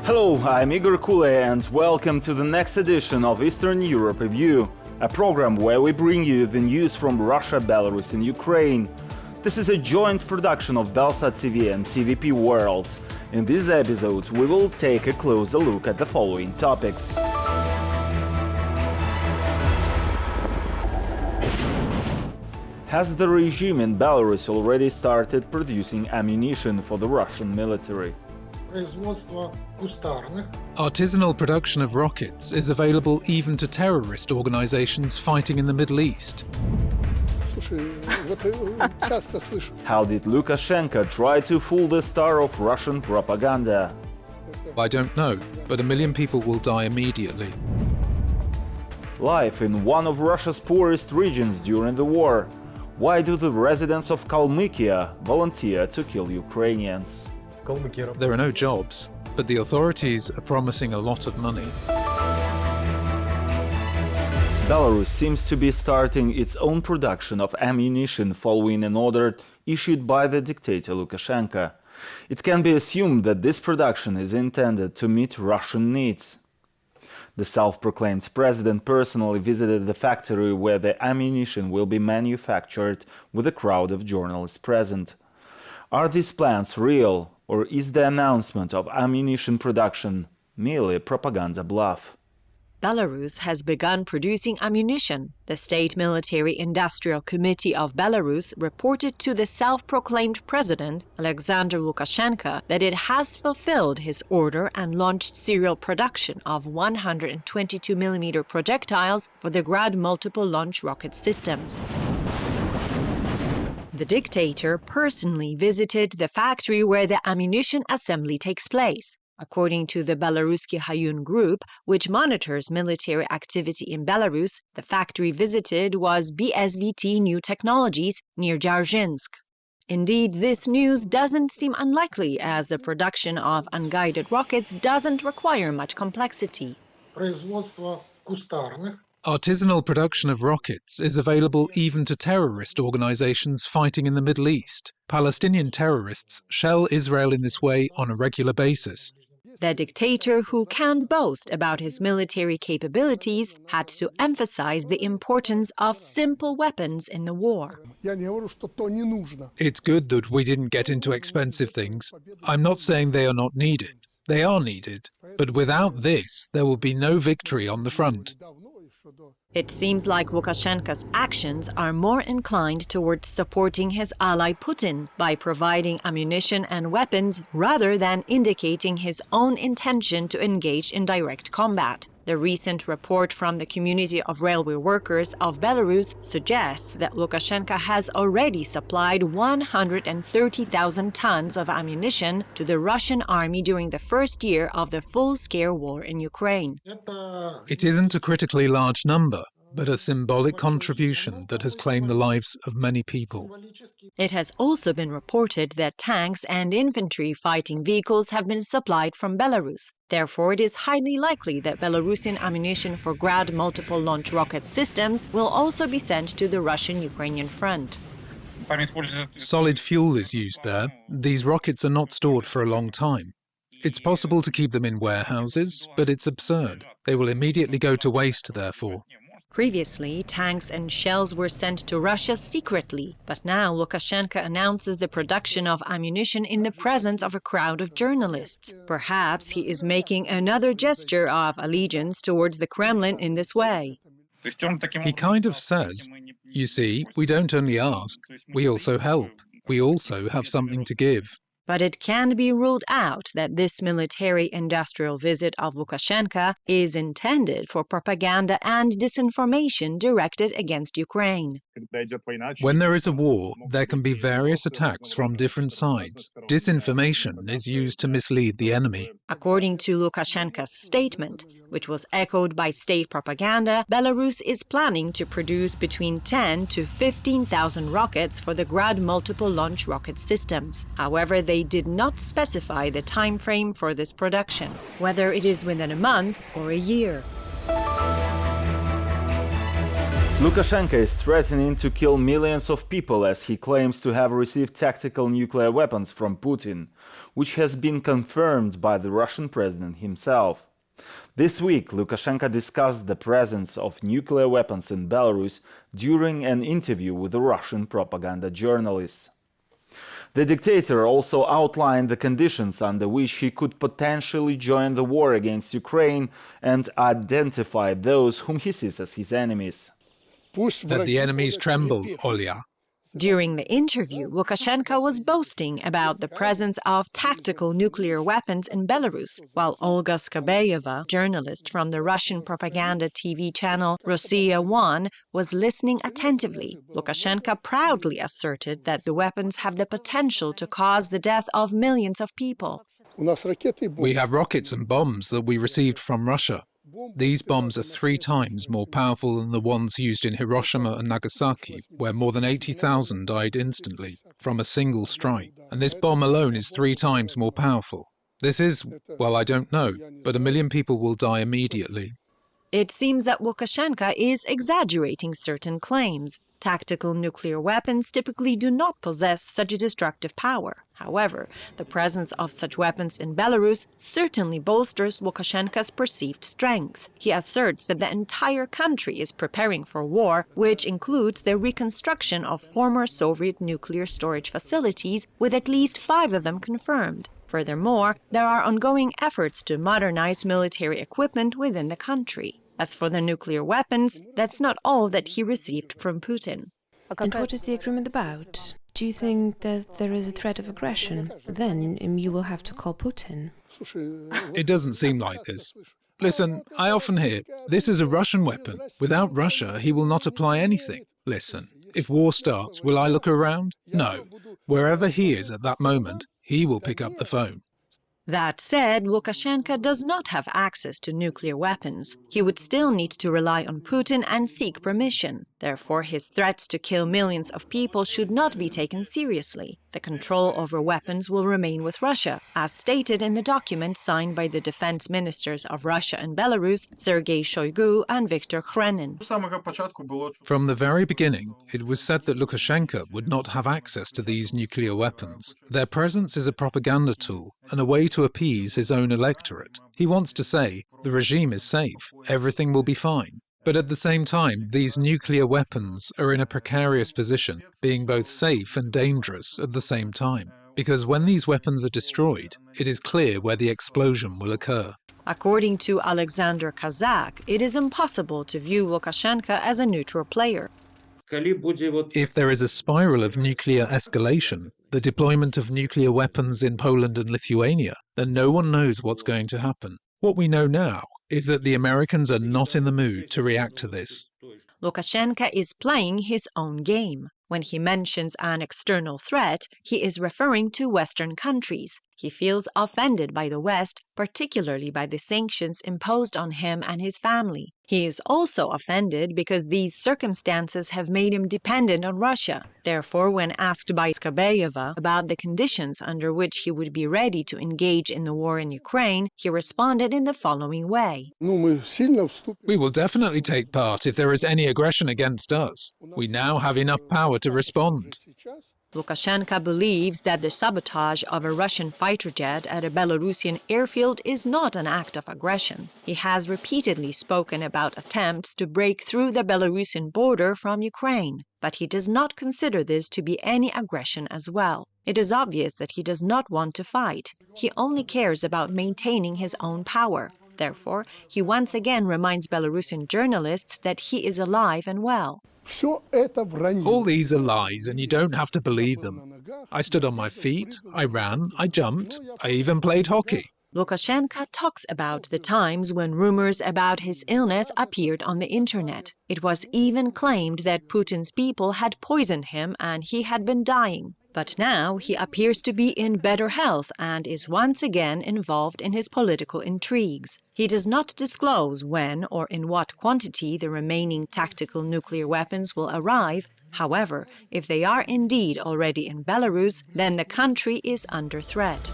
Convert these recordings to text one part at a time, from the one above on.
Hello, I'm Igor Kule and welcome to the next edition of Eastern Europe Review, a program where we bring you the news from Russia, Belarus and Ukraine. This is a joint production of BELSAT TV and TVP World. In this episode, we will take a closer look at the following topics. Has the regime in Belarus already started producing ammunition for the Russian military? Artisanal production of rockets is available even to terrorist organizations fighting in the Middle East. How did Lukashenka try to fool the star of Russian propaganda? I don't know, but 1 million people will die immediately. Life in one of Russia's poorest regions during the war. Why do the residents of Kalmykia volunteer to kill Ukrainians? There are no jobs, but the authorities are promising a lot of money. Belarus seems to be starting its own production of ammunition following an order issued by the dictator Lukashenka. It can be assumed that this production is intended to meet Russian needs. The self-proclaimed president personally visited the factory where the ammunition will be manufactured with a crowd of journalists present. Are these plans real? Or is the announcement of ammunition production merely a propaganda bluff? Belarus has begun producing ammunition. The State Military Industrial Committee of Belarus reported to the self-proclaimed president, Alexander Lukashenka, that it has fulfilled his order and launched serial production of 122mm projectiles for the Grad multiple launch rocket systems. The dictator personally visited the factory where the ammunition assembly takes place. According to the Belarusian Hayun group, which monitors military activity in Belarus, the factory visited was BSVT New Technologies near Dzержinsk. Indeed, this news doesn't seem unlikely, as the production of unguided rockets doesn't require much complexity. Artisanal production of rockets is available even to terrorist organizations fighting in the Middle East. Palestinian terrorists shell Israel in this way on a regular basis. The dictator, who can't boast about his military capabilities, had to emphasize the importance of simple weapons in the war. It's good that we didn't get into expensive things. I'm not saying they are not needed. They are needed. But without this, there will be no victory on the front. It seems like Lukashenka's actions are more inclined towards supporting his ally Putin by providing ammunition and weapons rather than indicating his own intention to engage in direct combat. The recent report from the Community of Railway Workers of Belarus suggests that Lukashenka has already supplied 130,000 tons of ammunition to the Russian army during the first year of the full-scale war in Ukraine. It isn't a critically large number, but a symbolic contribution that has claimed the lives of many people. It has also been reported that tanks and infantry fighting vehicles have been supplied from Belarus. Therefore, it is highly likely that Belarusian ammunition for Grad multiple launch rocket systems will also be sent to the Russian-Ukrainian front. Solid fuel is used there. These rockets are not stored for a long time. It's possible to keep them in warehouses, but it's absurd. They will immediately go to waste, therefore. Previously, tanks and shells were sent to Russia secretly, but now Lukashenka announces the production of ammunition in the presence of a crowd of journalists. Perhaps he is making another gesture of allegiance towards the Kremlin in this way. He kind of says, you see, we don't only ask, we also help. We also have something to give. But it can be ruled out that this military-industrial visit of Lukashenka is intended for propaganda and disinformation directed against Ukraine. When there is a war, there can be various attacks from different sides. Disinformation is used to mislead the enemy. According to Lukashenka's statement, which was echoed by state propaganda, Belarus is planning to produce between 10 to 15,000 rockets for the Grad multiple launch rocket systems. However, they did not specify the time frame for this production, whether it is within a month or a year. Lukashenko is threatening to kill millions of people as he claims to have received tactical nuclear weapons from Putin, which has been confirmed by the Russian president himself. This week, Lukashenko discussed the presence of nuclear weapons in Belarus during an interview with a Russian propaganda journalist. The dictator also outlined the conditions under which he could potentially join the war against Ukraine and identified those whom he sees as his enemies. Let the enemies tremble, Olya. During the interview, Lukashenko was boasting about the presence of tactical nuclear weapons in Belarus, while Olga Skabeyeva, journalist from the Russian propaganda TV channel Rossiya 1, was listening attentively. Lukashenko proudly asserted that the weapons have the potential to cause the death of millions of people. We have rockets and bombs that we received from Russia. These bombs are 3 times more powerful than the ones used in Hiroshima and Nagasaki, where more than 80,000 died instantly from a single strike. And this bomb alone is 3 times more powerful. This is, well, I don't know, but 1 million people will die immediately. It seems that Lukashenko is exaggerating certain claims. Tactical nuclear weapons typically do not possess such a destructive power. However, the presence of such weapons in Belarus certainly bolsters Lukashenko's perceived strength. He asserts that the entire country is preparing for war, which includes the reconstruction of former Soviet nuclear storage facilities, with at least 5 of them confirmed. Furthermore, there are ongoing efforts to modernize military equipment within the country. As for the nuclear weapons, that's not all that he received from Putin. And what is the agreement about? Do you think that there is a threat of aggression? Then you will have to call Putin. It doesn't seem like this. Listen, I often hear, this is a Russian weapon. Without Russia, he will not apply anything. Listen, if war starts, will I look around? No. Wherever he is at that moment, he will pick up the phone. That said, Lukashenko does not have access to nuclear weapons. He would still need to rely on Putin and seek permission. Therefore, his threats to kill millions of people should not be taken seriously. The control over weapons will remain with Russia, as stated in the document signed by the defense ministers of Russia and Belarus, Sergei Shoigu and Viktor Khrenin. From the very beginning, it was said that Lukashenko would not have access to these nuclear weapons. Their presence is a propaganda tool and a way to appease his own electorate. He wants to say, the regime is safe, everything will be fine. But at the same time, these nuclear weapons are in a precarious position, being both safe and dangerous at the same time. Because when these weapons are destroyed, it is clear where the explosion will occur. According to Alexander Kazak, it is impossible to view Lukashenko as a neutral player. If there is a spiral of nuclear escalation, the deployment of nuclear weapons in Poland and Lithuania, then no one knows what's going to happen. What we know now is that the Americans are not in the mood to react to this. Lukashenko is playing his own game. When he mentions an external threat, he is referring to Western countries. He feels offended by the West, particularly by the sanctions imposed on him and his family. He is also offended because these circumstances have made him dependent on Russia. Therefore, when asked by Skabeyeva about the conditions under which he would be ready to engage in the war in Ukraine, he responded in the following way. We will definitely take part if there is any aggression against us. We now have enough power to respond. Lukashenko believes that the sabotage of a Russian fighter jet at a Belarusian airfield is not an act of aggression. He has repeatedly spoken about attempts to break through the Belarusian border from Ukraine, but he does not consider this to be any aggression as well. It is obvious that he does not want to fight. He only cares about maintaining his own power. Therefore, he once again reminds Belarusian journalists that he is alive and well. All these are lies, and you don't have to believe them. I stood on my feet, I ran, I jumped, I even played hockey. Lukashenko talks about the times when rumors about his illness appeared on the internet. It was even claimed that Putin's people had poisoned him and he had been dying. But now he appears to be in better health and is once again involved in his political intrigues. He does not disclose when or in what quantity the remaining tactical nuclear weapons will arrive. However, if they are indeed already in Belarus, then the country is under threat.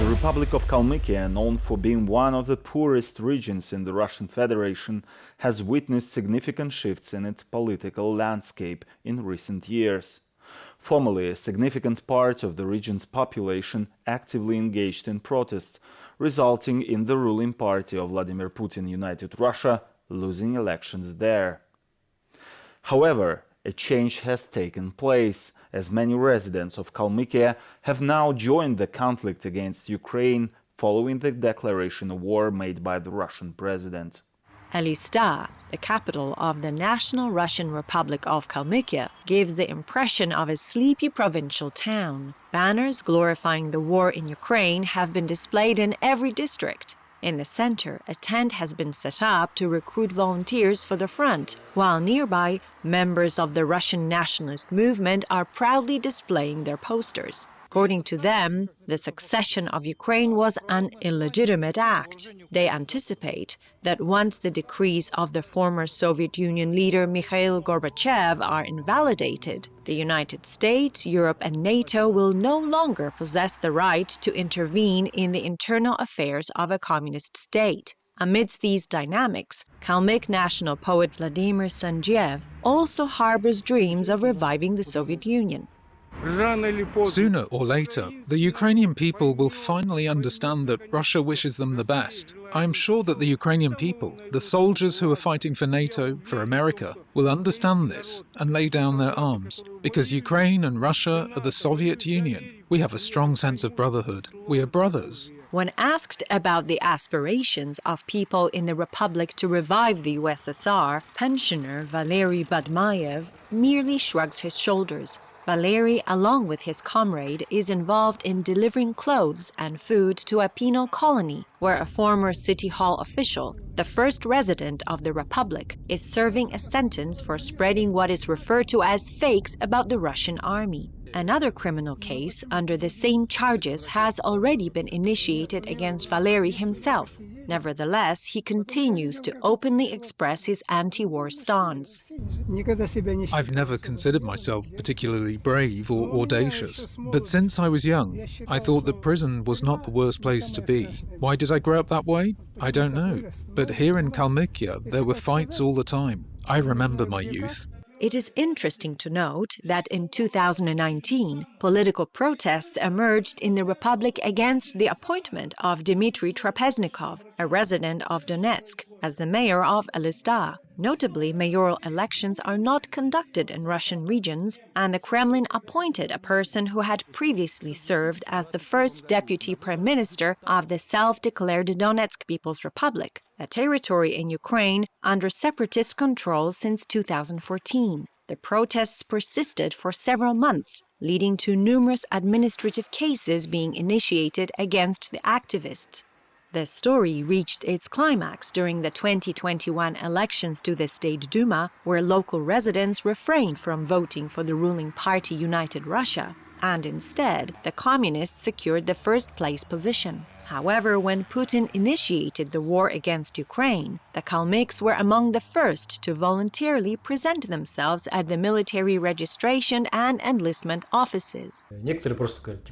The Republic of Kalmykia, known for being one of the poorest regions in the Russian Federation, has witnessed significant shifts in its political landscape in recent years. Formerly, a significant part of the region's population actively engaged in protests, resulting in the ruling party of Vladimir Putin United Russia losing elections there. However, a change has taken place, as many residents of Kalmykia have now joined the conflict against Ukraine following the declaration of war made by the Russian president. Elista, the capital of the National Russian Republic of Kalmykia, gives the impression of a sleepy provincial town. Banners glorifying the war in Ukraine have been displayed in every district. In the center, a tent has been set up to recruit volunteers for the front, while nearby, members of the Russian nationalist movement are proudly displaying their posters. According to them, the succession of Ukraine was an illegitimate act. They anticipate that once the decrees of the former Soviet Union leader Mikhail Gorbachev are invalidated, the United States, Europe and NATO will no longer possess the right to intervene in the internal affairs of a communist state. Amidst these dynamics, Kalmyk national poet Vladimir Sandiev also harbors dreams of reviving the Soviet Union. Sooner or later, the Ukrainian people will finally understand that Russia wishes them the best. I am sure that the Ukrainian people, the soldiers who are fighting for NATO, for America, will understand this and lay down their arms. Because Ukraine and Russia are the Soviet Union. We have a strong sense of brotherhood. We are brothers. When asked about the aspirations of people in the Republic to revive the USSR, pensioner Valery Badmayev merely shrugs his shoulders. Valery, along with his comrade, is involved in delivering clothes and food to a penal colony where a former city hall official, the first resident of the Republic, is serving a sentence for spreading what is referred to as fakes about the Russian army. Another criminal case under the same charges has already been initiated against Valery himself. Nevertheless, he continues to openly express his anti-war stance. I've never considered myself particularly brave or audacious, but since I was young, I thought that prison was not the worst place to be. Why did I grow up that way? I don't know. But here in Kalmykia, there were fights all the time. I remember my youth. It is interesting to note that in 2019, political protests emerged in the Republic against the appointment of Dmitry Trapeznikov, a resident of Donetsk, as the mayor of Elista. Notably, mayoral elections are not conducted in Russian regions, and the Kremlin appointed a person who had previously served as the first deputy prime minister of the self-declared Donetsk People's Republic, a territory in Ukraine under separatist control since 2014. The protests persisted for several months, leading to numerous administrative cases being initiated against the activists. The story reached its climax during the 2021 elections to the State Duma, where local residents refrained from voting for the ruling party United Russia, and instead, the communists secured the first-place position. However, when Putin initiated the war against Ukraine, the Kalmyks were among the first to voluntarily present themselves at the military registration and enlistment offices.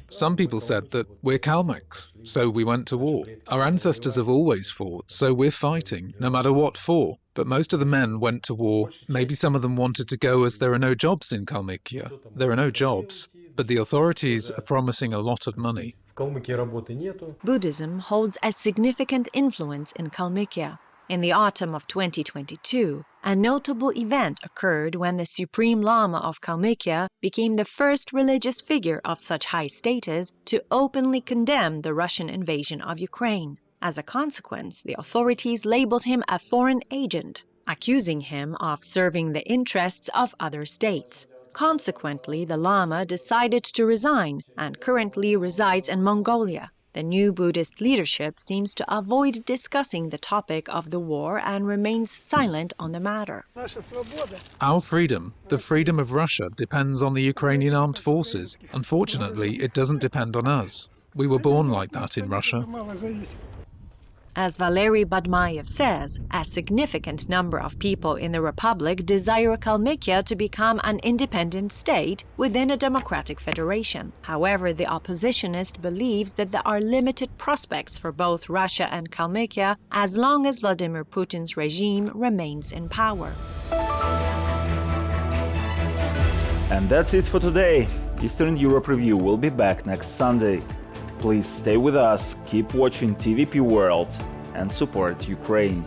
Some people said that we're Kalmyks, so we went to war. Our ancestors have always fought, so we're fighting, no matter what for. But most of the men went to war. Maybe some of them wanted to go as there are no jobs in Kalmykia. There are no jobs, but the authorities are promising a lot of money. Buddhism holds a significant influence in Kalmykia. In the autumn of 2022, a notable event occurred when the Supreme Lama of Kalmykia became the first religious figure of such high status to openly condemn the Russian invasion of Ukraine. As a consequence, the authorities labeled him a foreign agent, accusing him of serving the interests of other states. Consequently, the Lama decided to resign and currently resides in Mongolia. The new Buddhist leadership seems to avoid discussing the topic of the war and remains silent on the matter. Our freedom, the freedom of Russia, depends on the Ukrainian armed forces. Unfortunately, it doesn't depend on us. We were born like that in Russia. As Valery Badmayev says, a significant number of people in the Republic desire Kalmykia to become an independent state within a democratic federation. However, the oppositionist believes that there are limited prospects for both Russia and Kalmykia as long as Vladimir Putin's regime remains in power. And that's it for today. Eastern Europe Review will be back next Sunday. Please stay with us, keep watching TVP World, and support Ukraine.